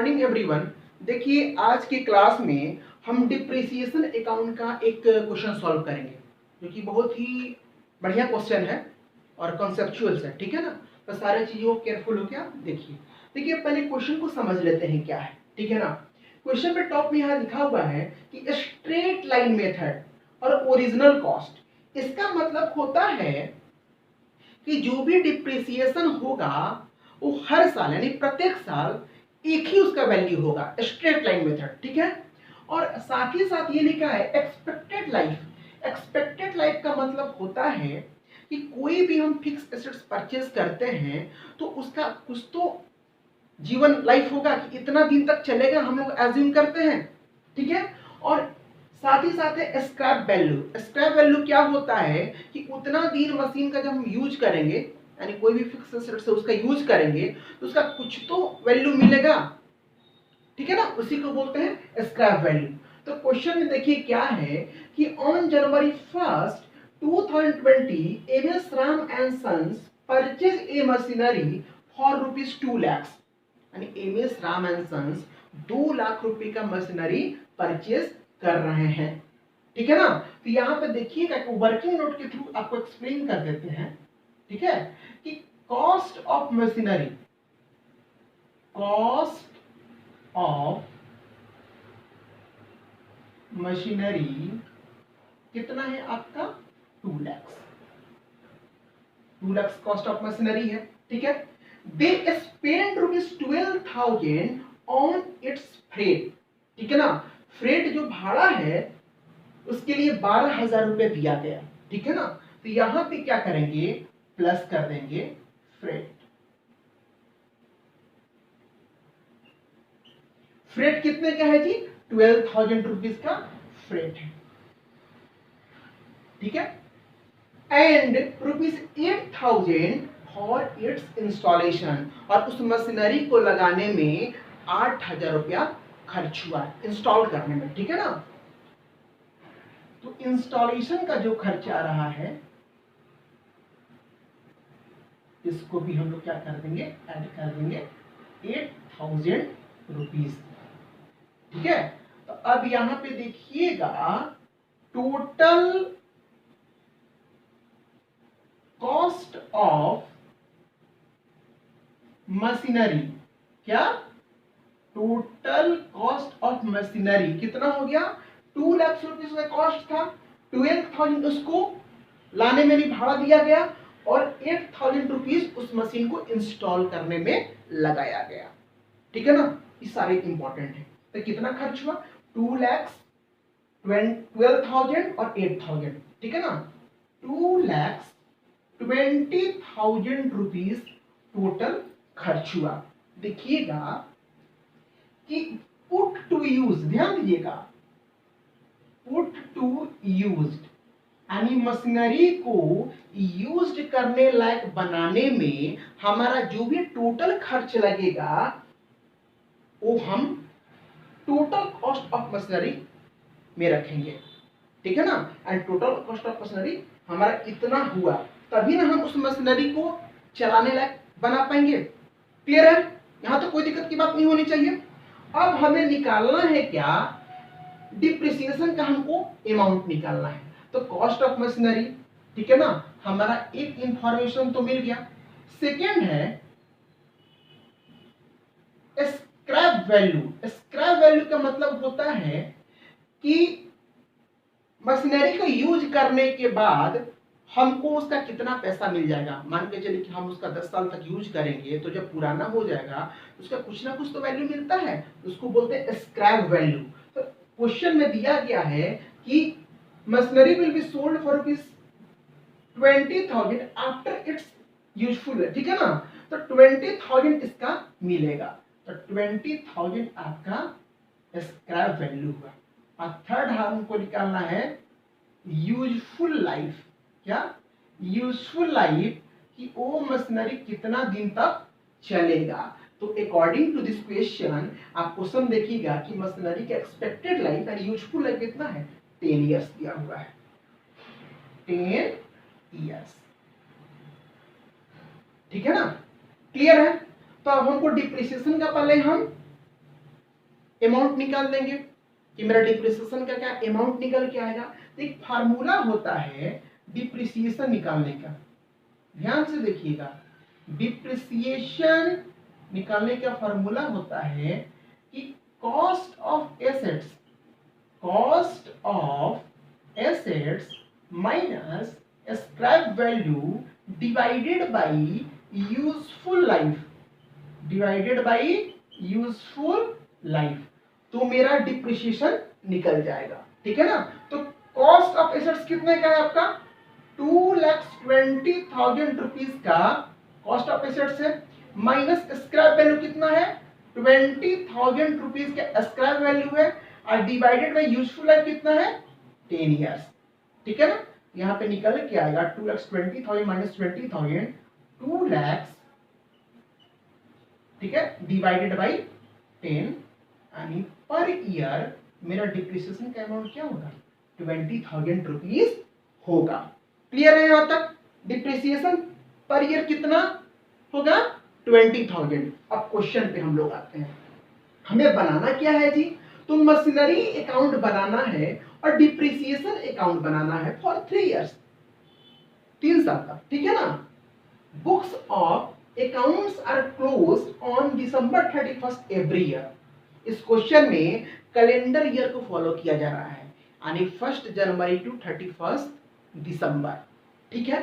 Morning everyone. देखिए आज की क्लास में हम डिप्रिसिएशन अकाउंट का एक क्वेश्चन सॉल्व करेंगे जो कि बहुत ही बढ़िया क्वेश्चन है और कॉन्सेप्चुअल है। ठीक है ना, तो सारे चीज़ों को केयरफुल होकर आप देखिए। देखिए पहले क्वेश्चन को समझ लेते हैं क्या है। ठीक है ना, क्वेश्चन पे टॉप में यहाँ लिखा हुआ है कि स्ट्रेट लाइन मेथड और ओरिजिनल कॉस्ट। इसका मतलब होता है कि जो भी डिप्रिसिएशन होगा वो हर साल यानी प्रत्येक साल एक ही उसका वैल्यू होगा, स्ट्रेट लाइन मेथड। ठीक है, और साथ ही साथ ये लिखा है एक्सपेक्टेड लाइफ। एक्सपेक्टेड लाइफ का मतलब होता है कि कोई भी हम फिक्स एसेट्स परचेज करते हैं तो उसका कुछ तो जीवन लाइफ होगा कि इतना दिन तक चलेगा, हम लोग एज्यूम करते हैं। ठीक है, और साथ ही साथ है स्क्रैप वैल्यू। स्क्रैप वैल्यू क्या होता है कि उतना दिन मशीन का जब हम यूज करेंगे यानी कोई भी फिक्स एसेट से उसका यूज करेंगे तो उसका कुछ तो वैल्यू मिलेगा। ठीक है ना, उसी को बोलते हैं स्क्रैप वैल्यू। तो क्वेश्चन में देखिए क्या है कि on January 1st 2020 MS Ram and sons purchase a machinery for ₹2 lakhs। यानी MS Ram and sons 2 lakh रुपए का मशीनरी परचेज कर रहे हैं। ठीक है ना, तो यहाँ पे देखिएगा वर्किंग नोट के थ्रू आपको एक्सप्लेन कर देते हैं। ठीक है, कि cost of machinery, cost of machinery कितना है आपका 2 lakhs। 2 lakhs cost of machinery है। ठीक है, they spend ₹12,000 on it's freight. ठीक है ना, फ्रेट जो भाड़ा है उसके लिए 12,000 रुपए दिया गया। ठीक है ना, तो यहां पे क्या करेंगे, प्लस कर देंगे फ्रेट। फ्रेट कितने का है जी, 12,000 रुपीज का फ्रेट है। ठीक है, एंड ₹8,000 फॉर इट्स इंस्टॉलेशन। और उस मशीनरी को लगाने में 8,000 रुपया खर्च हुआ इंस्टॉल करने में। ठीक है ना, तो इंस्टॉलेशन का जो खर्च आ रहा है इसको भी हम लोग क्या कर देंगे, ऐड कर देंगे 8,000 रुपीज। ठीक है, तो अब यहां पे देखिएगा टोटल कॉस्ट ऑफ मशीनरी, क्या टोटल कॉस्ट ऑफ मशीनरी कितना हो गया, 2 लाख रुपीज का कॉस्ट था। 12,000 उसको लाने में भी भाड़ा दिया गया और 8,000 रुपीज उस मशीन को इंस्टॉल करने में लगाया गया। ठीक है ना, ये सारे इंपॉर्टेंट है। तो कितना खर्च हुआ, 2 लाख 12,000 और 8,000। ठीक है ना, 2,20,000 रुपीज टोटल खर्च हुआ। देखिएगा कि पुट टू यूज, ध्यान दीजिएगा, पुट टू यूज्ड यानी मशीनरी को यूज्ड करने लायक बनाने में हमारा जो भी टोटल खर्च लगेगा वो हम टोटल कॉस्ट ऑफ मशीनरी में रखेंगे। ठीक है ना, and total cost of machinery हमारा इतना हुआ, तभी ना हम उस मशीनरी को चलाने लायक बना पाएंगे। क्लियर है, यहां तो कोई दिक्कत की बात नहीं होनी चाहिए। अब हमें निकालना है क्या, डिप्रिसिएशन का हमको अमाउंट निकालना है। तो कॉस्ट ऑफ मशीनरी, ठीक है ना, हमारा एक इंफॉर्मेशन तो मिल गया। सेकेंड है स्क्रैप वैल्यू। स्क्रैप वैल्यू का मतलब होता है कि मशीनरी को यूज करने के बाद हमको उसका कितना पैसा मिल जाएगा। मान के चलिए कि हम उसका 10 साल तक यूज करेंगे तो जब पुराना हो जाएगा उसका कुछ ना कुछ तो वैल्यू मिलता है, उसको बोलते हैं स्क्रैप वैल्यू। तो क्वेश्चन में दिया गया है कि machinery will be sold for ₹20,000 after it's useful. ठीक है ना, तो 20,000 इसका मिलेगा, तो 20,000 आपका स्क्रैप वैल्यू हुआ। और थर्ड हमको निकालना है यूजफुल लाइफ। क्या यूजफुल लाइफ, कि वो मशीनरी कितना दिन तक चलेगा। तो अकॉर्डिंग टू दिस क्वेश्चन आप क्वेश्चन देखिएगा कि मशीनरी का expected life and useful life कितना है, 10 ईयर्स दिया हुआ है, 10 ईयर्स। ठीक है ना, क्लियर है। तो अब हमको डिप्रिसिएशन का पहले हम अमाउंट निकाल देंगे कि मेरा डिप्रिसिएशन का क्या अमाउंट निकल के आएगा। तो एक फार्मूला होता है डिप्रिसिएशन निकालने का, ध्यान से देखिएगा। डिप्रिसिएशन निकालने का फार्मूला होता है कि cost of assets minus scrap value divided by useful life, तो मेरा डिप्रिसिएशन निकल जाएगा। ठीक है ना। तो कॉस्ट ऑफ एसेट्स कितने का है आपका 2,20,000 रुपीज का कॉस्ट ऑफ एसेट्स है, माइनस स्क्रैप वैल्यू कितना है 20,000 रुपीज का स्क्रैप वैल्यू है, और डिवाइडेड बाई यूजफुल लाइफ कितना है 10 ईयर्स। ठीक है ना। यहाँ पे निकल के आएगा 2,20,000 माइनस 20,000 2 lakhs, ठीक है, डिवाइडेड बाई 10 यानी पर ईयर मेरा डिप्रिसिएशन का अमाउंट क्या होगा 20,000 रुपीज होगा। क्लियर है यहाँ तक। डिप्रिसिएशन पर ईयर कितना होगा 20,000। अब क्वेश्चन पे हम लोग आते हैं, हमें बनाना क्या है जी, तो मशीनरी अकाउंट बनाना है और डिप्रिसिएशन अकाउंट बनाना है फॉर 3 इयर्स, 3 साल तक। ठीक है ना। Books of accounts are closed on December 31 every year. इस क्वेश्चन में कैलेंडर ईयर को फॉलो किया जा रहा है, यानी 1 जनवरी टू 31 दिसंबर। ठीक है।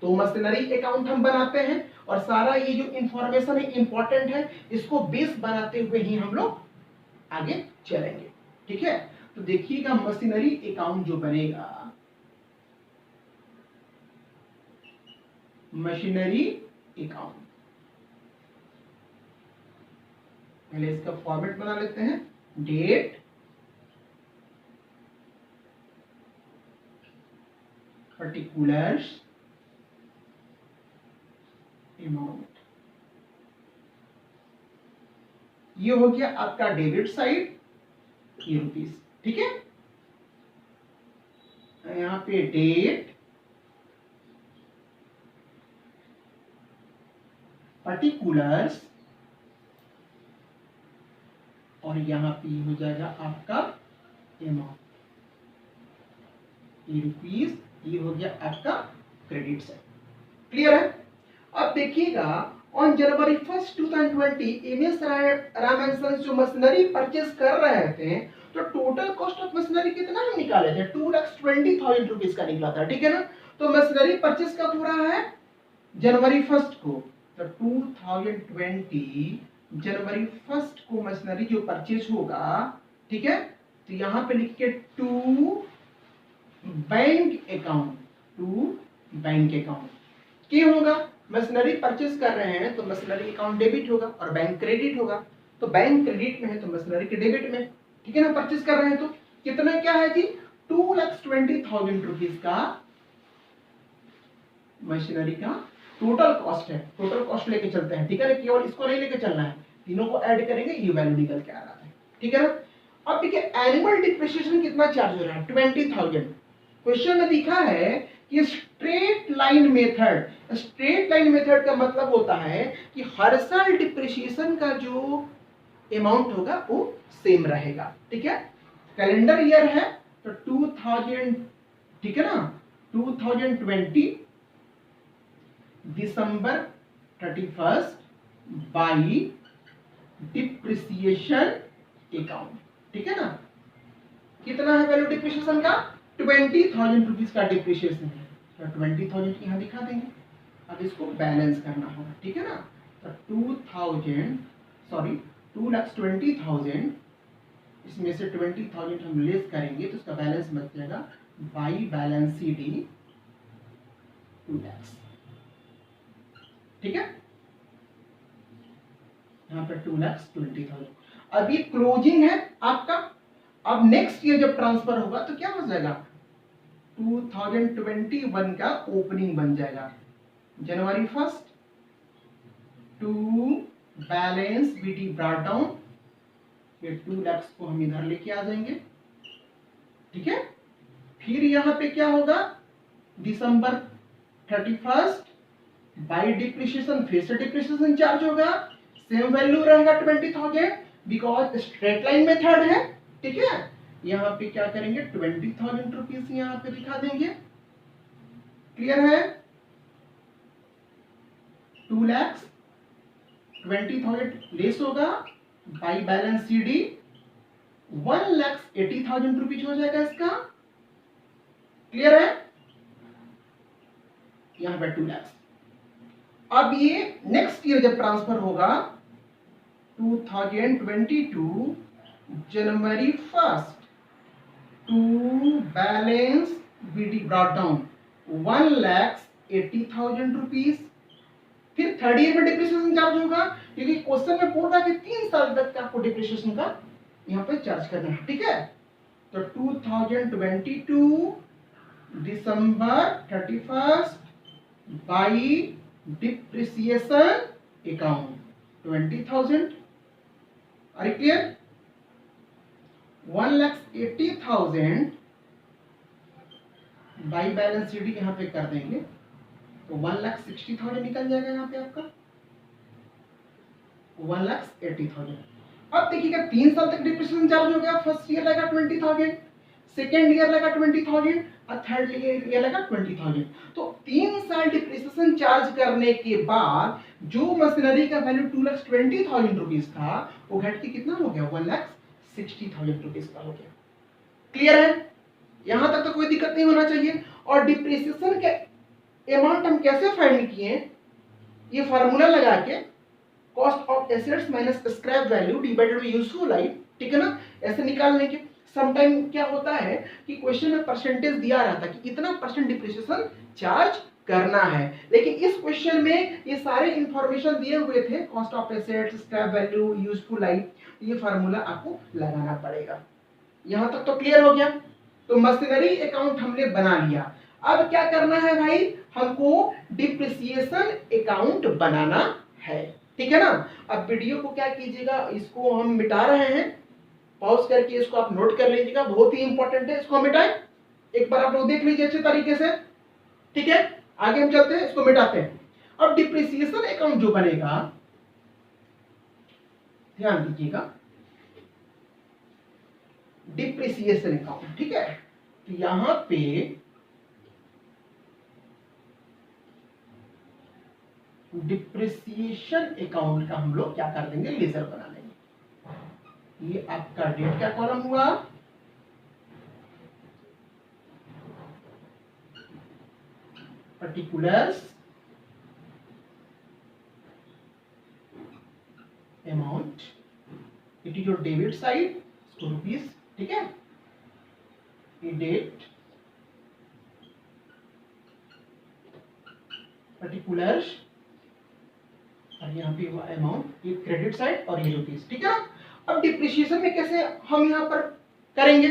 तो मशीनरी अकाउंट हम बनाते हैं और सारा ये जो इंफॉर्मेशन है इंपॉर्टेंट है, इसको बेस बनाते हुए ही हम लोग आगे चलेंगे। ठीक है। तो देखिएगा मशीनरी अकाउंट जो बनेगा, मशीनरी अकाउंट, पहले इसका फॉर्मेट बना लेते हैं। डेट, पर्टिकुलर्स, अमाउंट, ये हो गया आपका डेबिट साइड, ये रुपीस। ठीक है। यहां पे डेट, पर्टिकुलर्स, और यहां पे हो जाएगा आपका अमाउंट, ये रुपीस, ये हो गया आपका क्रेडिट साइड। क्लियर है। अब देखिएगा on January 1, 2020 MS Ram and sons जो मशीनरी परचेज कर रहे थे, तो टोटल कॉस्ट ऑफ मशीनरी कितना हम निकाले थे 2,20,000 रुपीज का निकला था। ठीक है ना। तो मशीनरी परचेज कब हो रहा है जनवरी 1 को, तो 2020 जनवरी 1 को मशीनरी जो परचेज होगा। ठीक है। तो यहां पे लिखिए to bank account, to bank account क्यों होगा, मशीनरी परचेज कर रहे हैं तो मशीनरी अकाउंट डेबिट होगा और बैंक क्रेडिट होगा। तो बैंक क्रेडिट में है तो मशीनरी के डेबिट में। ठीक है ना। परचेज कर रहे हैं तो कितना क्या है जी 2,20,000 रुपीज का मशीनरी का टोटल कॉस्ट है। टोटल कॉस्ट लेके चलते हैं। ठीक है ना। केवल इसको नहीं लेके चलना है, तीनों को ऐड करेंगे ये वैल्यू निकल के आ रहा है। ठीक है ना। अब देखिए एनुअल डिप्रिसिएशन कितना चार्ज हो रहा है 20,000। क्वेश्चन में लिखा है कि straight line method, straight line method का मतलब होता है कि हर साल डिप्रिसिएशन का जो अमाउंट होगा वो सेम रहेगा। ठीक है। कैलेंडर ईयर है तो 2000, ठीक है ना, 2020 दिसंबर 31 बाई डिप्रिसिएशन अकाउंट। ठीक है ना। कितना है वैल्यू डिप्रिसिएशन का 20,000 रुपीज का डिप्रिसिएशन है, तो 20,000 यहाँ दिखा देंगे। अब इसको बैलेंस करना होगा। ठीक है ना। तो 2,20,000 इसमें से 20,000 हम लेस करेंगे तो उसका बैलेंस बच जाएगा by balance C D 2 lakhs। ठीक है। यहाँ पर 2,20,000 अभी क्लोजिंग है आपका। अब नेक्स्ट ईयर जब ट्रांसफर होगा तो क्या हो जाएगा 2021 का ओपनिंग बन जाएगा। January 1 to balance BD brought down, फिर 2 lakhs को हम इधर लेके आ जाएंगे। ठीक है। फिर यहां पे क्या होगा दिसंबर 31 बाई डिप्रिसिएशन, फिर से डिप्रिसिएशन चार्ज होगा, सेम वैल्यू रहेगा 20,000 बिकॉज स्ट्रेट लाइन मेथड है, ठीक है। यहाँ पे क्या करेंगे, 20,000 रुपीज यहाँ पे दिखा देंगे। क्लियर है? 2,20,000 लेस होगा बाई बैलेंस CD, 1,80,000 रुपीज हो जाएगा इसका। क्लियर है? यहाँ पे 2 लाख। अब ये नेक्स्ट ईयर जब ट्रांसफर होगा 2022 January 1 to balance BD brought down 1,80,000 rupees. फिर थर्ड ईयर में डिप्रिसिएशन चार्ज होगा, क्योंकि क्वेश्चन में बोल रहा है कि 3 साल तक का आपको डिप्रिसिएशन का यहाँ पे चार्ज करना है, ठीक है। तो 2022 दिसंबर 31 by depreciation account 20,000। Are you clear? 1,80,000 by balance CD यहाँ पे कर देंगे तो 1,60,000 निकल जाएगा यहाँ पे आपका 1,80,000। अब देखिएगा 3 साल तक डिप्रिसिएशन चार्ज हो गया। फर्स्ट ईयर लगेगा 20,000, सेकेंड ईयर लगा 20,000 और थर्ड ईयर लगा 20,000। तो 3 साल डिप्रिसिएशन चार्ज करने के बाद जो मशीनरी का वैल्यू 2,20,000 रुपीज था वो घट के कितना हो गया, 1,60,000 रुपीज का हो गया। क्लियर है? यहां तक तो कोई दिक्कत नहीं होना चाहिए। और डिप्रिसिएशन के अमाउंट हम कैसे फाइंड किए, ये फार्मूला लगा के cost of assets minus scrap value divided by useful life, ठीक है ना, ऐसे निकालने के। समटाइम क्या होता है कि क्वेश्चन में परसेंटेज दिया रहता है कि इतना परसेंट डिप्रिसिएशन चार्ज करना है, लेकिन इस क्वेश्चन में ये सारे इंफॉर्मेशन दिए हुए थे, cost of assets, scrap value, useful life, ये फार्मूला आपको लगाना पड़ेगा। यहां तक तो क्लियर हो गया। तो मशीनरी अकाउंट हमने बना लिया। अब क्या करना है भाई, हमको डिप्रिसिएशन अकाउंट बनाना है, ठीक है ना। अब वीडियो को क्या कीजिएगा, इसको हम मिटा रहे हैं, पॉज करके इसको आप नोट कर लीजिएगा, बहुत ही इंपॉर्टेंट है। इसको मिटाएं, एक बार आप लोग देख लीजिए अच्छे तरीके से, ठीक है। आगे हम चलते हैं, इसको मिटाते हैं। अब डिप्रिसिएशन अकाउंट जो बनेगा, ध्यान दीजिएगा, डिप्रिसिएशन अकाउंट, ठीक है। तो यहां पे डिप्रिसिएशन अकाउंट का हम लोग क्या कर देंगे, लेजर बना लेंगे। ये आपका डेट का कॉलम हुआ, particulars amount, it is your debit side, इसको रुपीज, ठीक है। ये डेट, पर्टिकुलर्स, और यहाँ पे हुआ अमाउंट, ये क्रेडिट साइड और ये रुपीज, ठीक है ना। अब डिप्रिसिएशन में कैसे हम यहाँ पर करेंगे,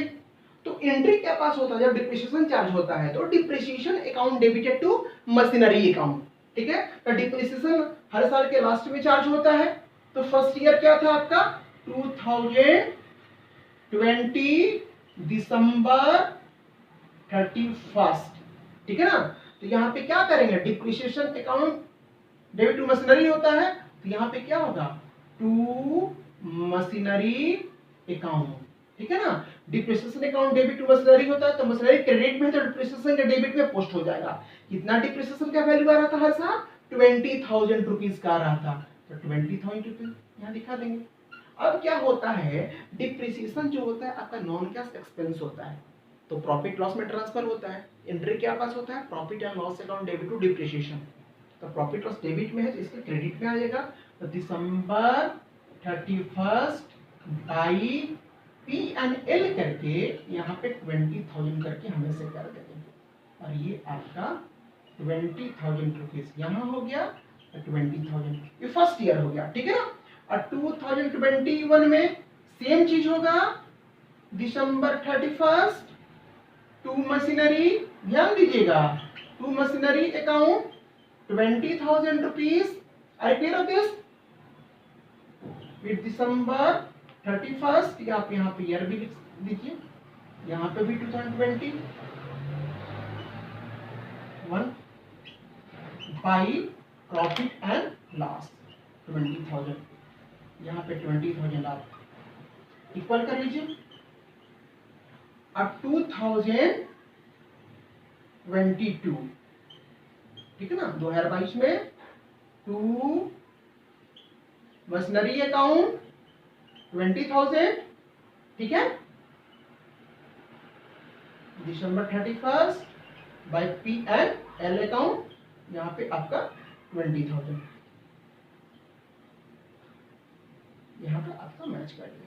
तो एंट्री क्या पास होता है जब डिप्रिसिएशन चार्ज होता है, तो depreciation account debited to machinery account, ठीक है। तो डिप्रिसिएशन हर साल के लास्ट में चार्ज होता है। तो फर्स्ट ईयर क्या था आपका, 2020 दिसंबर 31, ठीक है ना। तो यहाँ पे क्या करेंगे, depreciation account debit to machinery होता है, तो यहाँ पे क्या होगा, टू मशीनरी अकाउंट, ठीक है ना। Depreciation account debit to machinery होता है, तो मशीनरी क्रेडिट में, तो डिप्रिसिएशन के डेबिट में पोस्ट हो जाएगा। कितना डिप्रिसिएशन का वैल्यू आ रहा था हर साल, 20,000 रुपीज का आ रहा था, तो 20,000 रुपीज यहाँ दिखा देंगे। अब क्या होता है, डिप्रिसिएशन जो होता है आपका नॉन कैश एक्सपेंस होता है, तो प्रॉफिट लॉस में ट्रांसफर होता है। एंट्री क्या पास होता है, profit and loss account debit to depreciation, तो प्रॉफिट लॉस डेबिट में है, तो इसके क्रेडिट में आ जाएगा। तो दिसंबर 31 बाई P&L करके यहाँ पे 20,000 करके हमें से कर देंगे, और ये आपका 20,000 रुपीज यहाँ हो गया, 20,000 ये फर्स्ट ईयर हो गया, ठीक है ना। और 2021 में सेम चीज होगा, दिसंबर 31 टू मशीनरी, ध्यान दीजिएगा, two machinery account 20,000 rupees. I clear off this, with December 31, या आप यहाँ पे ईयर भी लिख दीजिए, यहाँ पे भी 2021 बाई प्रॉफिट एंड लॉस 20,000, यहाँ पे 20,000 आप इक्वल कर लीजिए। अब 2022, ठीक है ना, 2022 में टू मशीनरी अकाउंट 20,000, ठीक है, December 31 बाय P&L अकाउंट, यहाँ पे आपका 20,000, यहाँ पे आपका मैच कर दिया।